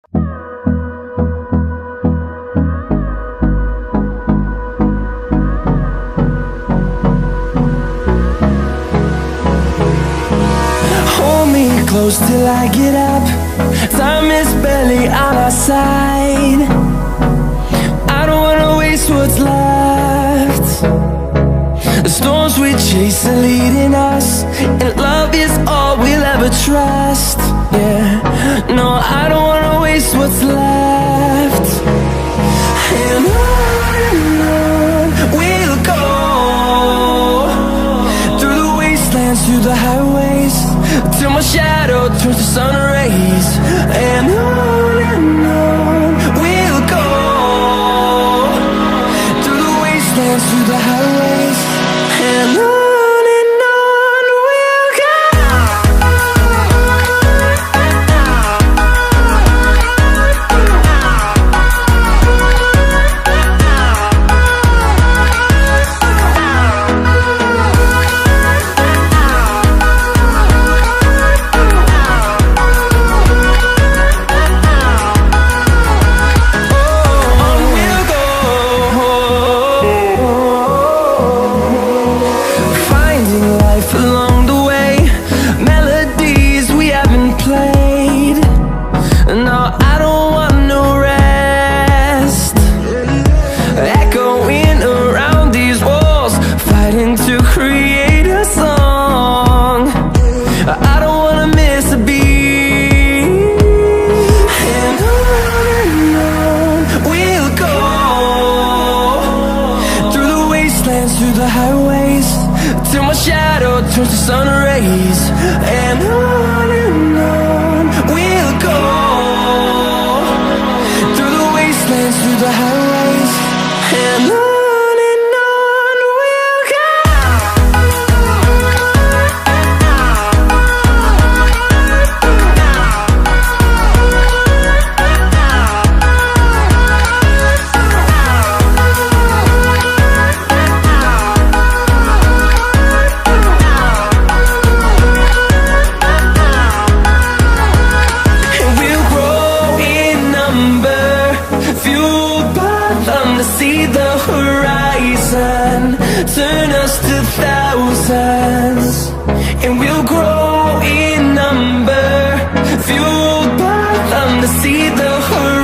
Hold me close till I get up. Time is barely on our side. I don't wanna waste what's left. The storms we chase are leading us, and love is all we'll ever trust. Yeah, no, I don't wanna waste what's left. And on we'll go, through the wastelands, through the highways, till my shadow turns to sun rays. And on we'll go, through the wastelands, through the highways, and on we'll go. Through the highways, till my shadow turns to sun rays. And on we'll go, through the wastelands, through the highways, and on we'll go. See the horizon, turn us to thousands, and we'll grow in number, fueled by them to see the horizon.